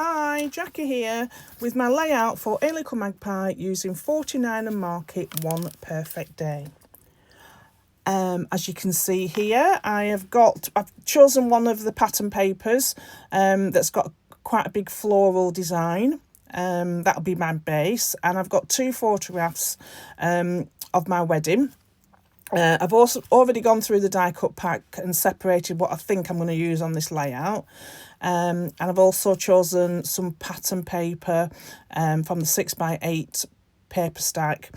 Hi, Jackie here with my layout for A Little Magpie using 49 and Market One Perfect Day. As you can see here, I've chosen one of the pattern papers that's got quite a big floral design. That'll be my base, and I've got 2 photographs of my wedding. I've also already gone through the die cut pack and separated what I think I'm going to use on this layout. And I've also chosen some pattern paper from the 6x8 paper stack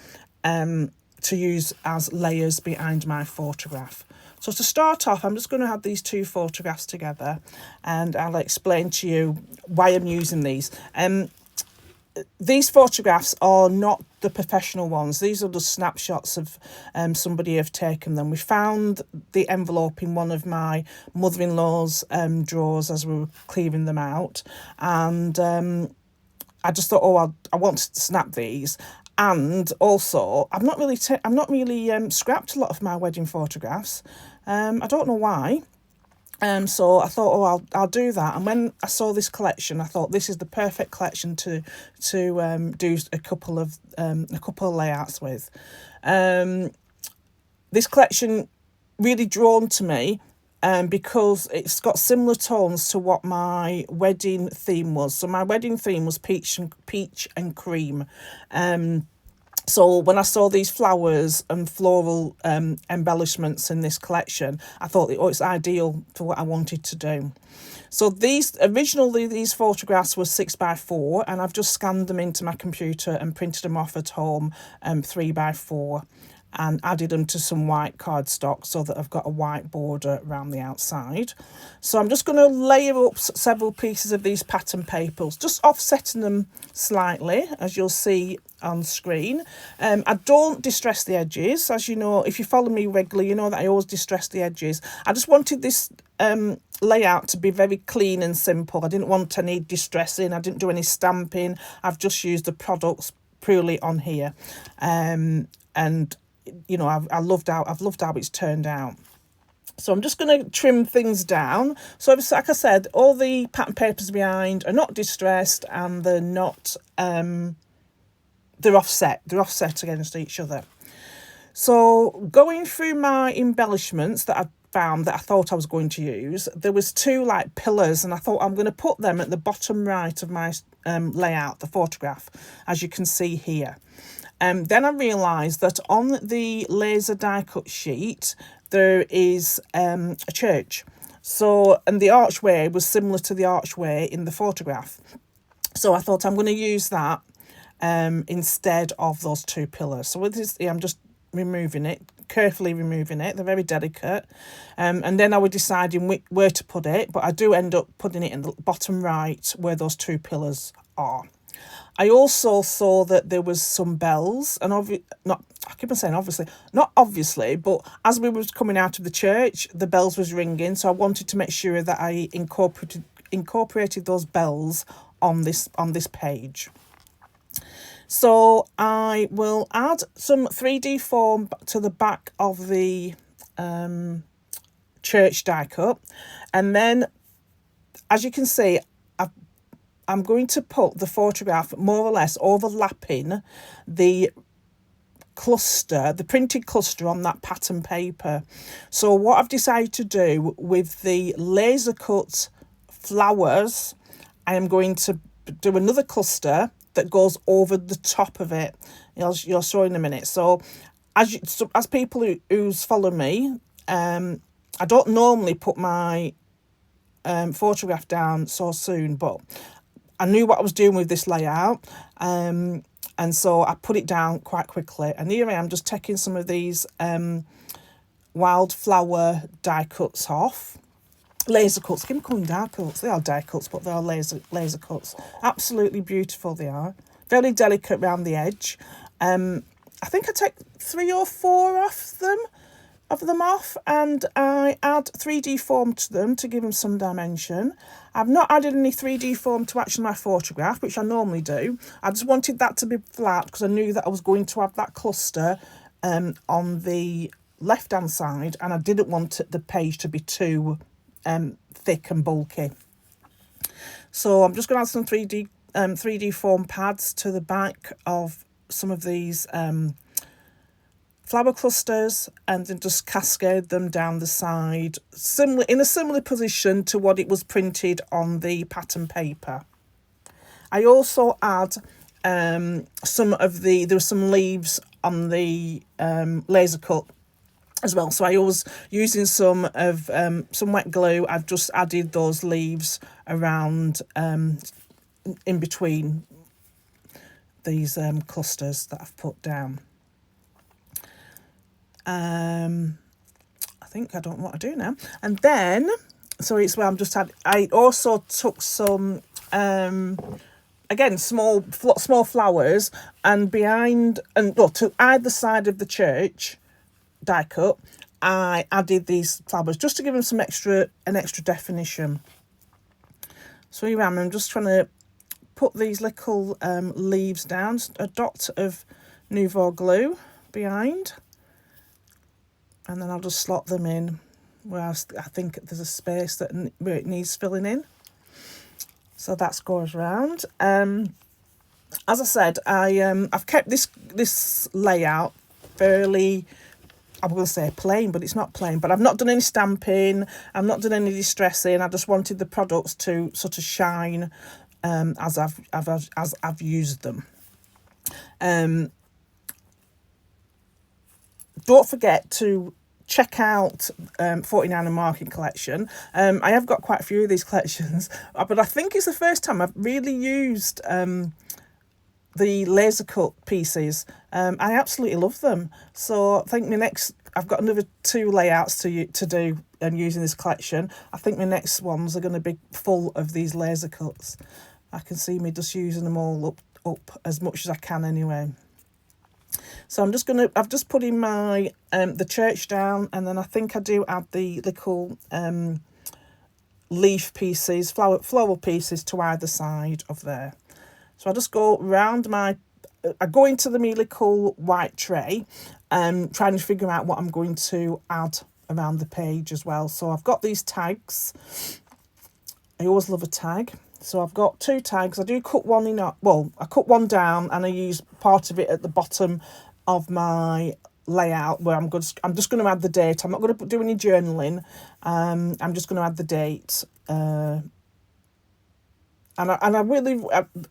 to use as layers behind my photograph. So to start off, I'm just going to have these 2 photographs together, and I'll explain to you why I'm using these. These photographs are not the professional ones. These are the snapshots of somebody have taken them. We found the envelope in one of my mother-in-law's drawers as we were clearing them out, and I just thought, I want to snap these. And also, I've not really scrapped a lot of my wedding photographs. I don't know why. So I thought, I'll do that. And when I saw this collection, I thought this is the perfect collection to do a couple of layouts with. This collection really drawn to me because it's got similar tones to what my wedding theme was. So my wedding theme was peach and cream. So when I saw these flowers and floral embellishments in this collection, I thought, it's ideal for what I wanted to do. So originally these photographs were 6x4, and I've just scanned them into my computer and printed them off at home 3x4. And added them to some white cardstock so that I've got a white border around the outside. So I'm just going to layer up several pieces of these pattern papers, just offsetting them slightly, as you'll see on screen. I don't distress the edges. As you know, if you follow me regularly, you know that I always distress the edges. I just wanted this layout to be very clean and simple. I didn't want any distressing. I didn't do any stamping. I've just used the products purely on here. And you know, I've loved how it's turned out. So I'm just going to trim things down. So like I said, all the pattern papers behind are not distressed, and they're not they're offset against each other. So going through my embellishments that I found that I thought I was going to use, there was 2 like pillars, and I thought I'm going to put them at the bottom right of my layout, the photograph, as you can see here. Then I realised that on the laser die cut sheet there is a church. So, and the archway was similar to the archway in the photograph. So I thought I'm going to use that instead of those 2 pillars. So with this, I'm just carefully removing it. They're very delicate. And then I was deciding where to put it, but I do end up putting it in the bottom right where those 2 pillars are. I also saw that there was some bells, and not obviously, but as we was coming out of the church, the bells was ringing. So I wanted to make sure that I incorporated those bells on this page. So I will add some 3D foam to the back of the church die cut, and then, as you can see, I'm going to put the photograph more or less overlapping the printed cluster on that pattern paper. So what I've decided to do with the laser cut flowers, I am going to do another cluster that goes over the top of it. You'll show in a minute. So as people who's follow me, I don't normally put my photograph down so soon, but I knew what I was doing with this layout, and so I put it down quite quickly. And here I am just taking some of these wildflower die cuts off. Laser cuts, keep calling die cuts. They are die cuts, but they are laser cuts. Absolutely beautiful they are. Very delicate around the edge. I think I take 3 or 4 of them off, and I add 3D foam to them to give them some dimension. I've not added any 3D foam to actually my photograph, which I normally do. I just wanted that to be flat because I knew that I was going to have that cluster on the left hand side, and I didn't want the page to be too thick and bulky. So I'm just going to add some 3D foam pads to the back of some of these flower clusters, and then just cascade them down the side, in a similar position to what it was printed on the pattern paper. I also add there were some leaves on the laser cut as well. So I was using some wet glue. I've just added those leaves around in between these clusters that I've put down. I think I don't know what to do now. And then, so it's where I also took some again small flowers, and to either side of the church die cut, I added these flowers just to give them an extra definition. So here I am. I'm just trying to put these little leaves down, a dot of Nouveau glue behind, and then I'll just slot them in where I think there's a space where it needs filling in. So that goes around. As I said, I've kept this layout fairly, I'm going to say plain, but it's not plain. But I've not done any stamping. I've not done any distressing. I just wanted the products to sort of shine as I've used them. Don't forget to check out 49 and Market collection. I have got quite a few of these collections, but I think it's the first time I've really used the laser cut pieces. I absolutely love them. So I think I've got another 2 layouts to do and using this collection. I think my next ones are going to be full of these laser cuts. I can see me just using them all up as much as I can anyway. So I've just put in my the church down, and then I think I do add the little leaf pieces, floral pieces to either side of there. So I just go round I go into the me little white tray, trying to figure out what I'm going to add around the page as well. So I've got these tags. I always love a tag. So I've got 2 tags. I do cut one I cut one down, and I use part of it at the bottom of my layout where I'm just going to add the date. I'm not going to do any journaling. I'm just going to add the date. And I really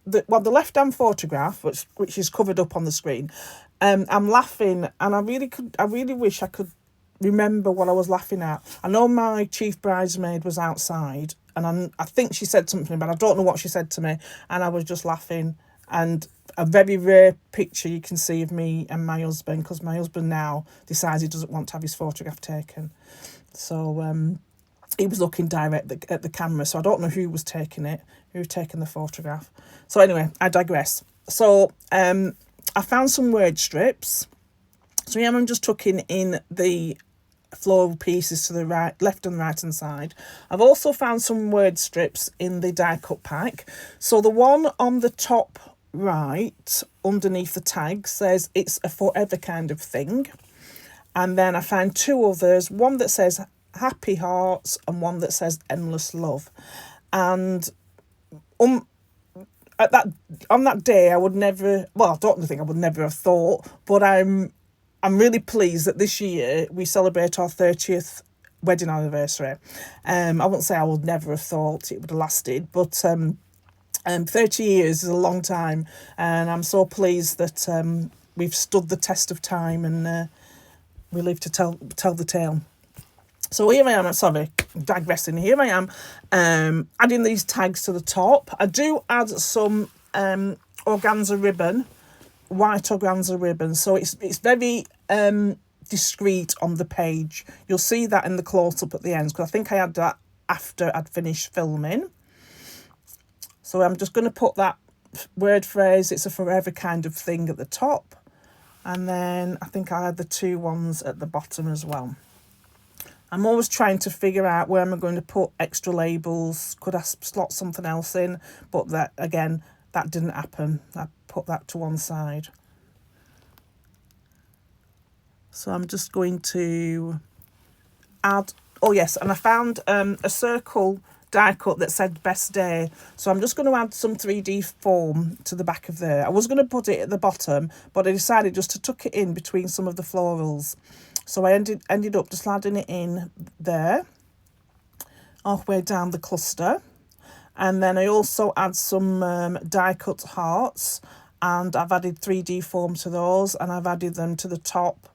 the left-hand photograph, which is covered up on the screen, I'm laughing, and I really wish I could remember what I was laughing at. I know my chief bridesmaid was outside, and I think she said something, but I don't know what she said to me, and I was just laughing. And a very rare picture you can see of me and my husband, because my husband now decides he doesn't want to have his photograph taken. So he was looking direct at the camera, so I don't know who was taking the photograph. So anyway, I digress. So I found some word strips. So here I'm just tucking in the floral pieces to the left and right hand side. I've also found some word strips in the die cut pack. So the one on the top right underneath the tag says it's a forever kind of thing, and then I found 2 others, one that says happy hearts and one that says endless love. And on that day I don't think I would never have thought, but I'm really pleased that this year we celebrate our 30th wedding anniversary. I wouldn't say I would never have thought it would have lasted, but 30 years is a long time, and I'm so pleased that we've stood the test of time, and we live to tell the tale. So here I am, digressing. Here I am, adding these tags to the top. I do add some organza ribbon, white organza ribbon, so it's very discreet on the page. You'll see that in the close-up at the end, because I think I had that after I'd finished filming. So I'm just going to put that word phrase, it's a forever kind of thing, at the top. And then I think I had the 2 ones at the bottom as well. I'm always trying to figure out where am I going to put extra labels. Could I slot something else in? But that didn't happen. I put that to one side. So I'm just going to add... Oh, yes, and I found a circle die cut that said best day. So I'm just going to add some 3D foam to the back of there. I was going to put it at the bottom, but I decided just to tuck it in between some of the florals. So I ended up just adding it in there, halfway down the cluster. And then I also add some die cut hearts, and I've added 3D foam to those, and I've added them to the top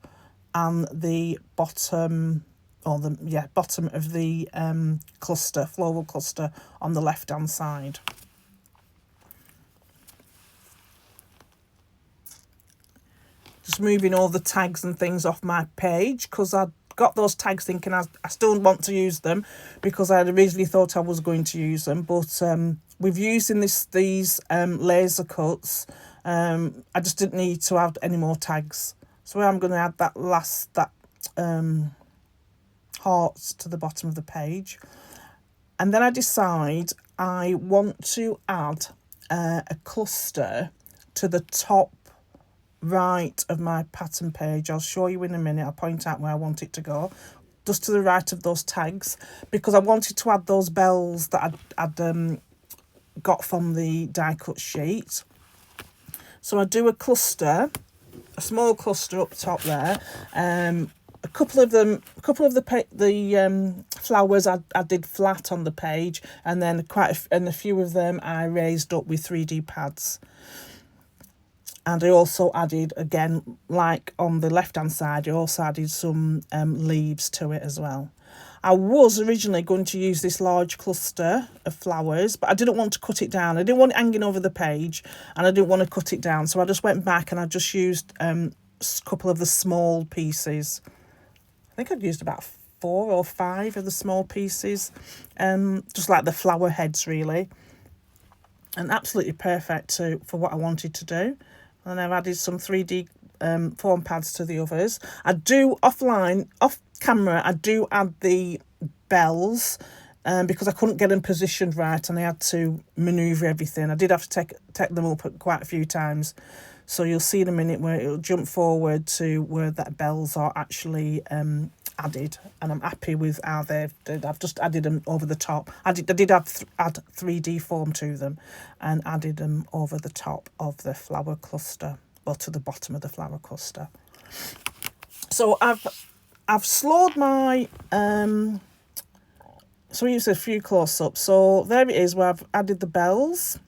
and the bottom, or the bottom of the cluster, floral cluster on the left hand side. Just moving all the tags and things off my page, because I got those tags thinking I still want to use them, because I originally thought I was going to use them, but with using these laser cuts, I just didn't need to add any more tags. So I'm going to add that hearts to the bottom of the page, and then I decide I want to add a cluster to the top right of my pattern page. I'll show you in a minute. I'll point out where I want it to go, just to the right of those tags, because I wanted to add those bells that I'd got from the die cut sheet. So I do a cluster, a small cluster up top there. A couple of the flowers I did flat on the page, and then a few of them I raised up with 3D pads. And I also added, again, like on the left-hand side, I also added some leaves to it as well. I was originally going to use this large cluster of flowers, but I didn't want to cut it down. I didn't want it hanging over the page, and I didn't want to cut it down. So I just went back and I just used a couple of the small pieces. I think I'd used about 4 or 5 of the small pieces, just like the flower heads, really. And absolutely perfect for what I wanted to do. And I've added some 3D foam pads to the others. I do off camera, I do add the bells because I couldn't get them positioned right, and I had to manoeuvre everything. I did have to take them up quite a few times. So you'll see in a minute where it'll jump forward to where that bells are actually added, and I'm happy with how I've just added them over the top. I did add 3D foam to them, and added them over the top of the flower cluster, well, to the bottom of the flower cluster. So I've slowed my so we use a few close-ups. So there it is, where I've added the bells.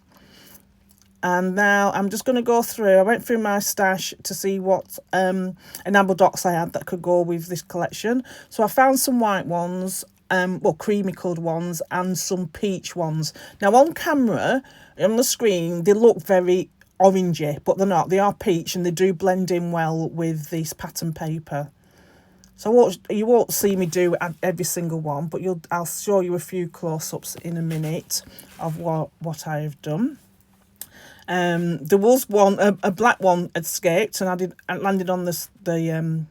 And now I'm just going to go through. I went through my stash to see what enamel dots I had that could go with this collection. So I found some white ones, well, creamy coloured ones, and some peach ones. Now on camera, on the screen, they look very orangey, but they're not. They are peach, and they do blend in well with this pattern paper. So you won't see me do every single one, but I'll show you a few close-ups in a minute of what I have done. There was one, a black one escaped, and I landed on the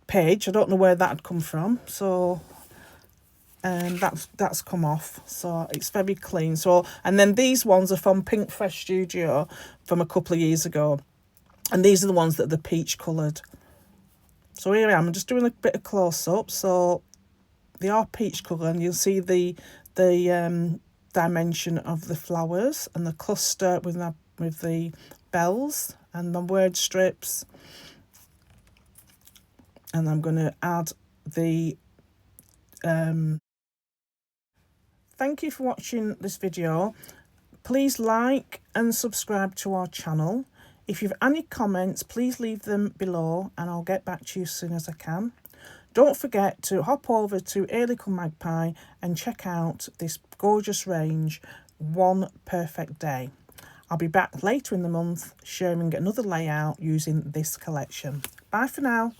page. I don't know where that had come from, so that's come off. So it's very clean. So, and then these ones are from Pink Fresh Studio from a couple of years ago, and these are the ones that are the peach coloured. So here I am. I'm just doing a bit of close up. So they are peach colour, and you'll see the dimension of the flowers and the cluster with the bells and my word strips. And I'm going to add the thank you for watching this video. Please like and subscribe to our channel. If you've any comments, please leave them below, and I'll get back to you as soon as I can. Don't forget to hop over to A Little Magpie and check out this gorgeous range, One Perfect Day. I'll be back later in the month sharing another layout using this collection. Bye for now.